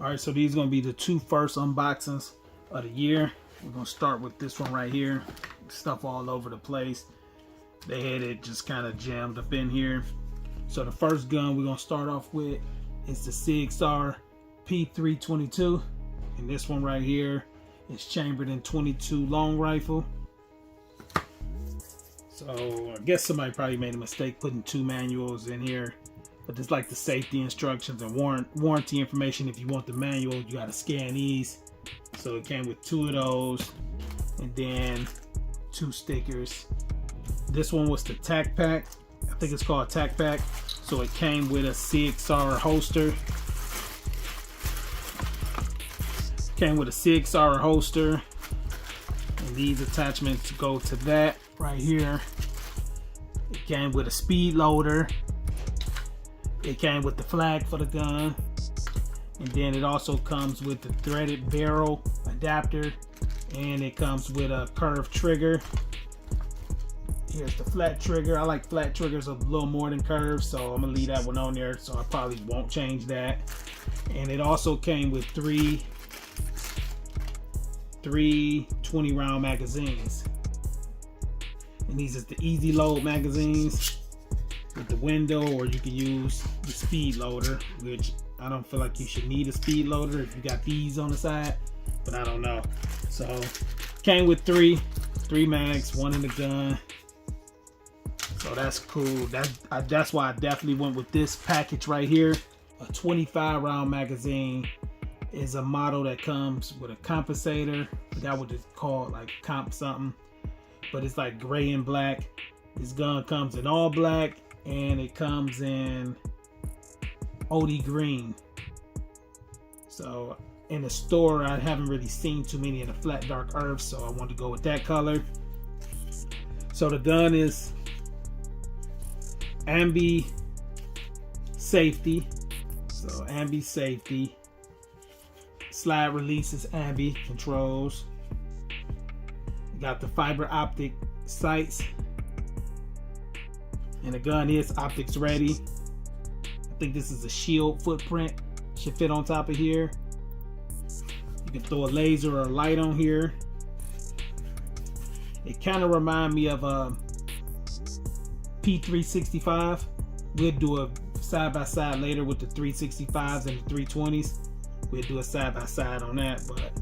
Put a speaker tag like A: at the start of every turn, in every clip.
A: All right, so these are gonna be the two first unboxings of the year. We're gonna start with this one right here. Stuff all over the place. They had it just kind of jammed up in here. So the first gun we're gonna start off with is the SIG Sauer P322, and this one right here is chambered in .22 long rifle. So I guess somebody probably made a mistake putting two manuals in here, but it's like the safety instructions and warranty information. If you want the manual, you got to scan these. So it came with two of those, and then two stickers. This one was the TAC pack. I think it's called TAC pack. So it came with a SIG Sauer holster. Came with a SIG Sauer holster, and these attachments go to that right here. It came with a speed loader. It came with the flag for the gun, and then it also comes with the threaded barrel adapter, and it comes with a curved trigger. Here's the flat trigger. I like flat triggers a little more than curved, so I'm gonna leave that one on there, so I probably won't change that. And it also came with three 20-round magazines, and these is the easy load magazines with the window, or you can use the speed loader, which I don't feel like you should need a speed loader if you got these on the side, but I don't know. So came with three mags, one in the gun. So that's cool. That's why I definitely went with this package right here. A 25-round magazine is a model that comes with a compensator. I forgot what it's called, like comp something, but it's like gray and black. This gun comes in all black, and it comes in OD green. So in the store, I haven't really seen too many in the flat dark earth, so I wanted to go with that color. So the gun is Ambi safety. So Ambi safety. Slide releases Ambi controls. You got the fiber optic sights, and the gun is optics ready. I think this is a shield footprint. Should fit on top of here. You can throw a laser or a light on here. It kind of reminds me of a P365. We'll do a side by side later with the 365s and the 320s. We'll do a side by side on that, but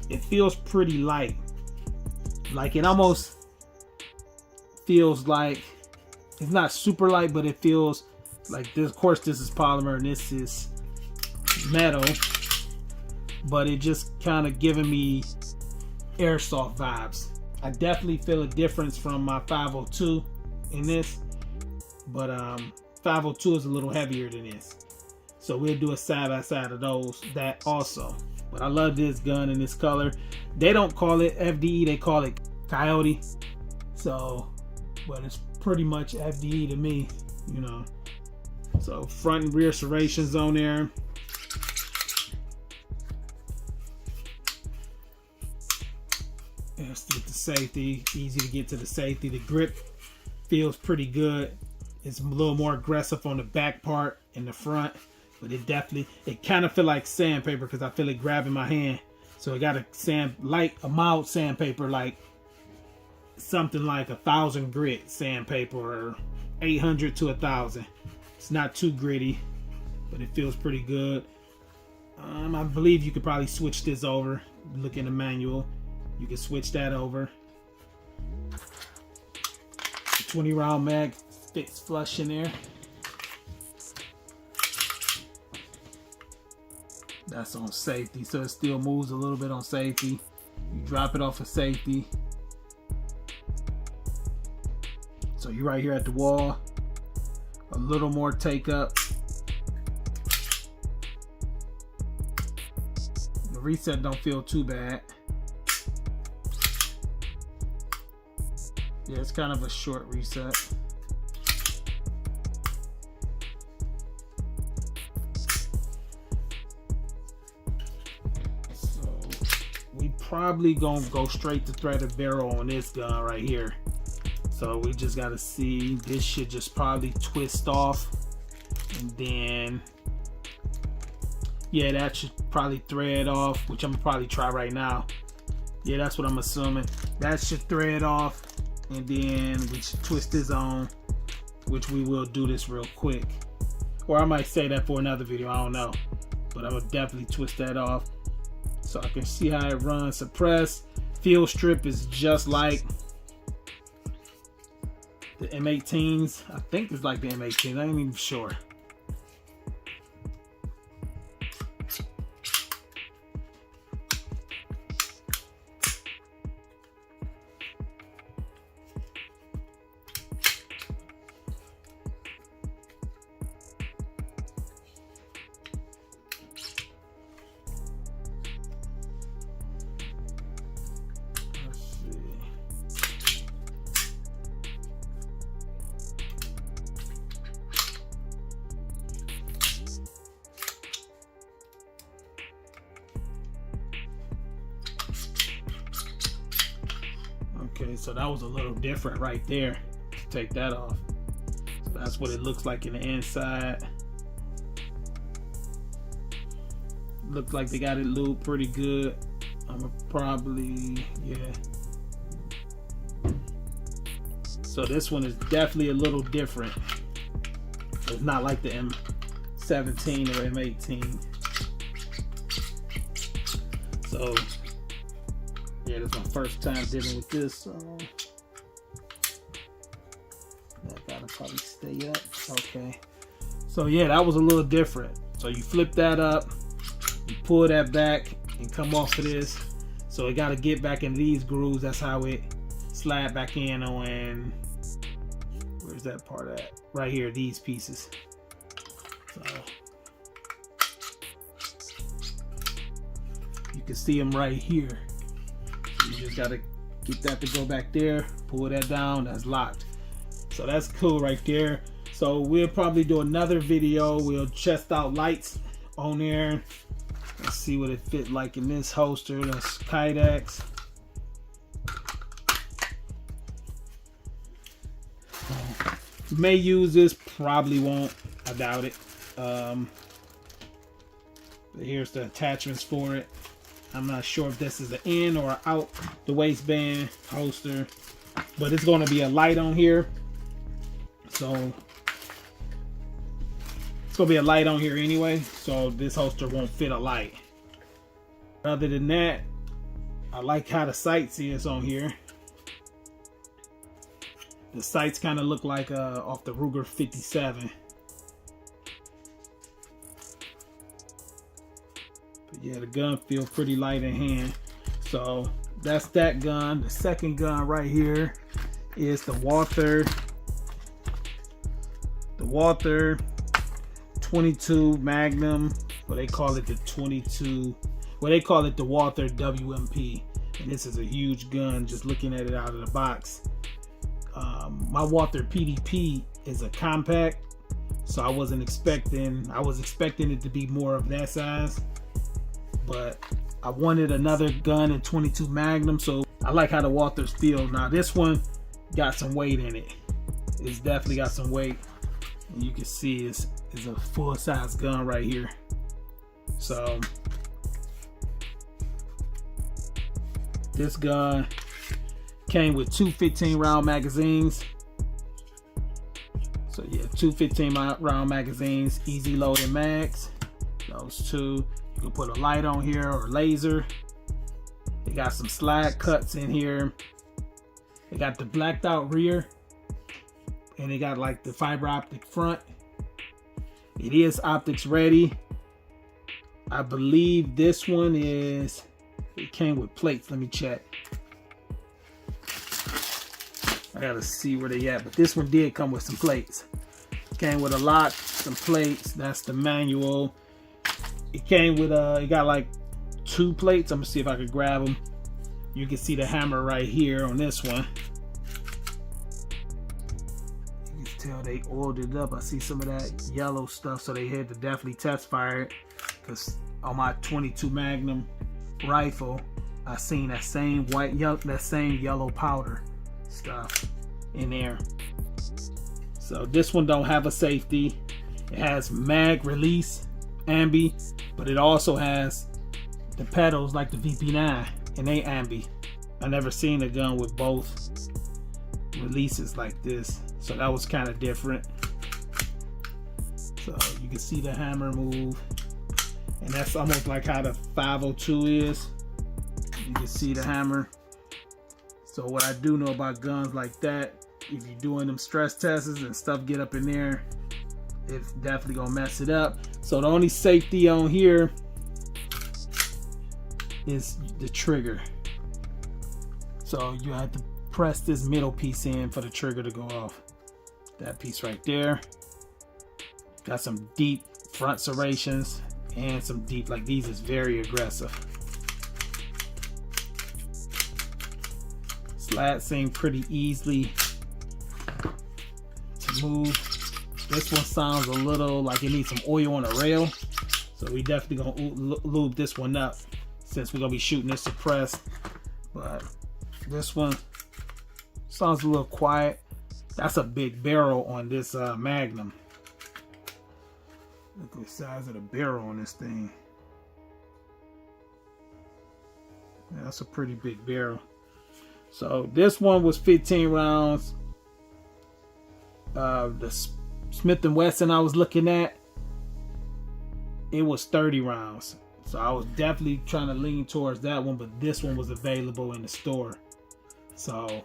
A: it feels pretty light. Like it almost feels like it's not super light, but it feels like this. Of course, this is polymer and this is metal, but it just kind of giving me airsoft vibes. I definitely feel a difference from my 502 in this, but 502 is a little heavier than this. So we'll do a side by side of that also. But I love this gun in this color. They don't call it FDE, they call it Coyote. So, but it's pretty much FDE to me, you know. So front and rear serrations on there. Let's get the safety. Easy to get to the safety. The grip feels pretty good. It's a little more aggressive on the back part and the front, but it kind of feel like sandpaper because I feel it grabbing my hand. So it got a mild sandpaper, like something like 1,000 grit sandpaper, or 800 to 1,000. It's not too gritty, but it feels pretty good. I believe you could probably switch this over. Look in the manual. You can switch that over. The 20-round mag fits flush in there. That's on safety, so it still moves a little bit on safety. You drop it off of safety. So you're right here at the wall. A little more take up. The reset don't feel too bad. Yeah, it's kind of a short reset. So we probably gonna go straight to threaded barrel on this gun right here. So we just gotta see, this should just probably twist off, and then Yeah, that should probably thread off, which I'm gonna probably try right now. Yeah, that's what I'm assuming. That should thread off, and then we should twist this on, which we will do this real quick. Or I might say that for another video, I don't know. But I would definitely twist that off so I can see how it runs. Suppress. Field strip is just like the M18s. I think it's like the M18s. I ain't even sure. Okay, so that was a little different right there. Take that off. So that's what it looks like in the inside. Looks like they got it lubed pretty good. I'm gonna probably, yeah. So this one is definitely a little different. It's not like the M17 or M18. So yeah, this is my first time dealing with this, so that gotta probably stay up. Okay. So yeah, that was a little different. So you flip that up, you pull that back and come off of this. So it gotta get back in these grooves. That's how it slide back in on, where's that part at? Right here, these pieces. So you can see them right here. You just gotta get that to go back there, pull that down, that's locked. So that's cool right there. So we'll probably do another video. We'll test out lights on there. Let's see what it fit like in this holster. That's Kydex. May use this, probably won't. I doubt it. But here's the attachments for it. I'm not sure if this is an in or out the waistband holster, but it's going to be a light on here. So it's going to be a light on here anyway. So this holster won't fit a light. Other than that, I like how the sights is on here. The sights kind of look like off the Ruger 57. Yeah, the gun feels pretty light in hand. So that's that gun. The second gun right here is the Walther 22 Magnum. Well, they call it the 22. Well, they call it the Walther WMP. And this is a huge gun. Just looking at it out of the box. My Walther PDP is a compact, so I was expecting it to be more of that size. But I wanted another gun in 22 Magnum, so I like how the Walthers feel. Now this one got some weight in it. It's definitely got some weight. And you can see it's a full size gun right here. So this gun came with two 15 round magazines. So yeah, two 15 round magazines, easy loading mags. Those two. You can put a light on here or laser. They got some slide cuts in here. They got the blacked out rear. And they got like the fiber optic front. It is optics ready. I believe this one is, it came with plates. Let me check. I gotta see where they at, but this one did come with some plates. Came with a lock, some plates. That's the manual. It came with it got like 2 plates. I'm gonna see if I could grab them. You can see the hammer right here on this one. You can tell they oiled it up. I see some of that yellow stuff, so they had to definitely test fire it. Cause on my 22 Magnum rifle, I seen that same yellow powder stuff in there. So this one don't have a safety. It has mag release. ambi, but it also has the pedals like the VP9 and they ambi. I never seen a gun with both releases like this, so that was kind of different. So you can see the hammer move, and that's almost like how the 502 is. You can see the hammer. So what I do know about guns like that, if you're doing them stress tests and stuff get up in there, it's definitely gonna mess it up. So the only safety on here is the trigger. So you have to press this middle piece in for the trigger to go off. That piece right there. Got some deep front serrations and some deep, like these is very aggressive. Slats seem pretty easily to move. This one sounds a little like it needs some oil on the rail, so we definitely gonna lube this one up since we're gonna be shooting this suppressed. But this one sounds a little quiet. That's a big barrel on this Magnum. Look at the size of the barrel on this thing. Yeah, that's a pretty big barrel. So this one was 15 rounds. The Smith & Wesson I was looking at, it was 30 rounds. So I was definitely trying to lean towards that one, but this one was available in the store. So,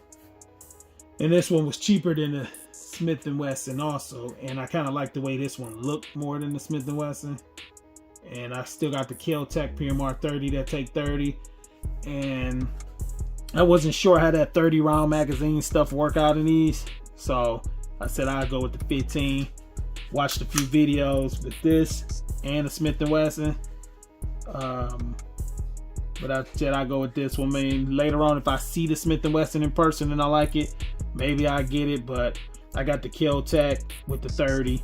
A: and this one was cheaper than the Smith & Wesson also. And I kind of like the way this one looked more than the Smith & Wesson. And I still got the Kel-Tec PMR 30 that take 30. And I wasn't sure how that 30 round magazine stuff work out in these. So I said I'd go with the 15. Watched a few videos with this and the Smith & Wesson. But I said I'd go with this one. I mean, later on, if I see the Smith & Wesson in person and I like it, maybe I get it. But I got the Kel-Tec with the 30.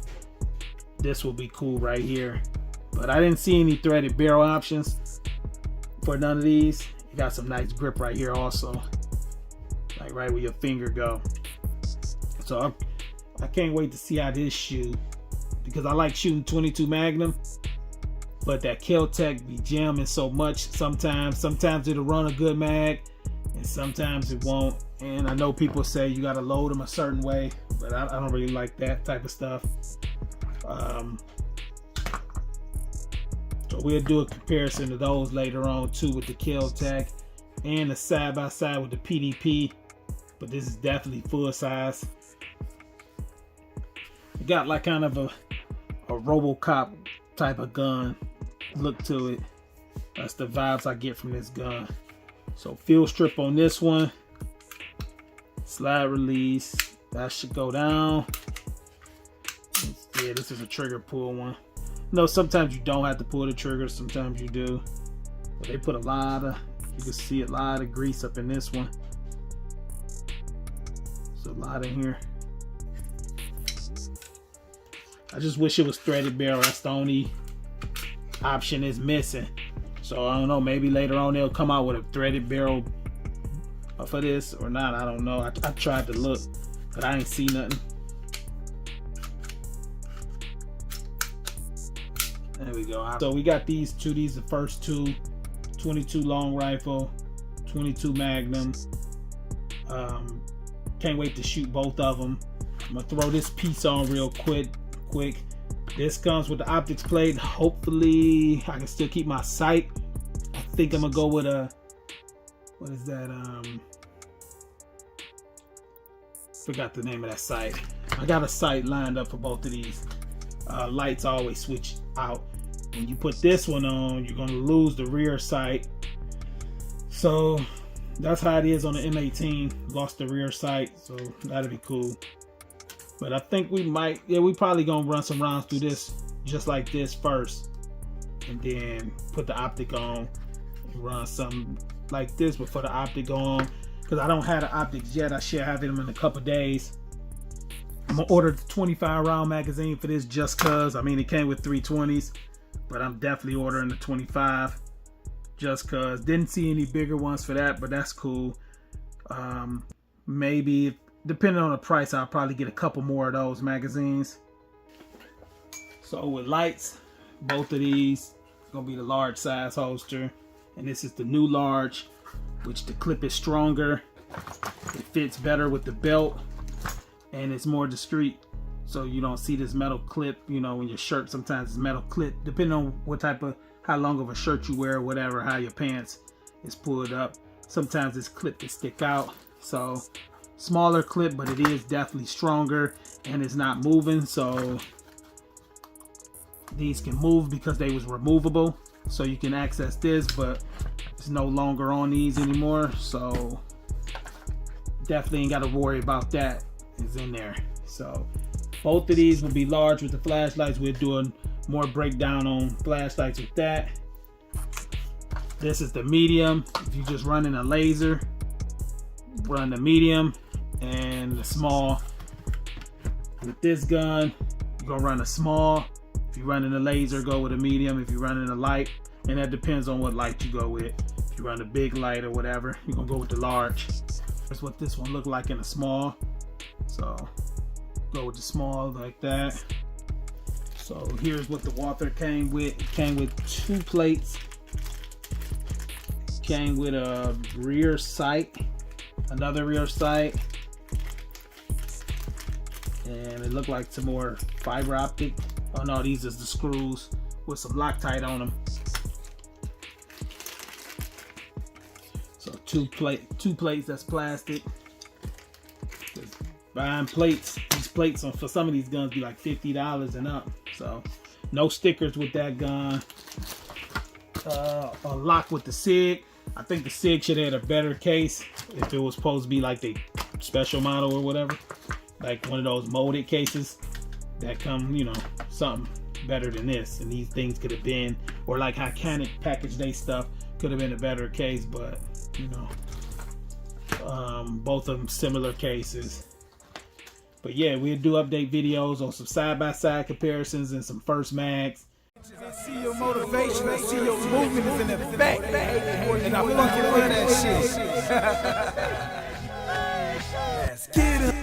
A: This will be cool right here. But I didn't see any threaded barrel options for none of these. You got some nice grip right here also, like right where your finger go. So I can't wait to see how this shoot, because I like shooting 22 Magnum, but that Kel-Tec be jamming so much sometimes it'll run a good mag and sometimes it won't. And I know people say you got to load them a certain way, but I don't really like that type of stuff. So we'll do a comparison of those later on too, with the Kel-Tec and the side by side with the PDP, but this is definitely full size. It got like kind of a RoboCop type of gun look to it. That's the vibes I get from this gun. So field strip on this one, slide release, that should go down. Yeah, this is a trigger pull one. No, sometimes you don't have to pull the trigger, sometimes you do. But they put a lot of, you can see a lot of grease up in this one. There's a lot in here. I just wish it was threaded barrel. That's the only option is missing. So I don't know, maybe later on they'll come out with a threaded barrel for this or not. I don't know. I tried to look, but I ain't see nothing. There we go. So we got these two. These are the first two. 22 long rifle, 22 Magnum. Can't wait to shoot both of them. I'm gonna throw this piece on real quick. This comes with the optics plate. Hopefully I can still keep my sight. I think I'm gonna go with a, what is that? Forgot the name of that sight. I got a sight lined up for both of these. Lights always switch out. When you put this one on, you're gonna lose the rear sight. So that's how it is on the M18. Lost the rear sight, so that'll be cool. But I think we might, yeah, we probably gonna run some rounds through this just like this first, and then put the optic on and run something like this before the optic on, because I don't have the optics yet. I should have them in a couple days. I'm gonna order the 25 round magazine for this just cause. I mean, it came with 320s, but I'm definitely ordering the 25 just cause. Didn't see any bigger ones for that, but that's cool. Maybe depending on the price, I'll probably get a couple more of those magazines. So with lights, both of these gonna be the large size holster, and this is the new large, which the clip is stronger, it fits better with the belt, and it's more discreet, so you don't see this metal clip. You know, in your shirt sometimes it's metal clip, depending on what type of, how long of a shirt you wear, or whatever, how your pants is pulled up. Sometimes this clip can stick out. So smaller clip, but it is definitely stronger, and it's not moving. So these can move because they was removable, so you can access this, but it's no longer on these anymore. So definitely ain't got to worry about that. It's in there. So both of these will be large with the flashlights. We're doing more breakdown on flashlights with that. This is the medium. If you're just running a laser, run the medium, and the small. With this gun, you're gonna run a small. If you're running a laser, go with a medium. If you're running a light, and that depends on what light you go with. If you run a big light or whatever, you're gonna go with the large. That's what this one looked like in a small. So go with the small like that. So here's what the Walther came with. It came with 2 plates. Came with a rear sight, another rear sight, and it looked like some more fiber optic. Oh no, these is the screws with some Loctite on them. So two plates that's plastic. Just buying plates, these plates on for some of these guns be like $50 and up. So no stickers with that gun. A lock with the SIG. I think the SIG should have had a better case if it was supposed to be like the special model or whatever, like one of those molded cases that come, you know, something better than this. And these things could have been, or like Iconic package day stuff could have been a better case, but you know, both of them similar cases. But yeah, we'll do update videos on some side-by-side comparisons and some first mags.
B: I see your motivation, I see your movement is in effect, and I fucking love that shit. Let's get it.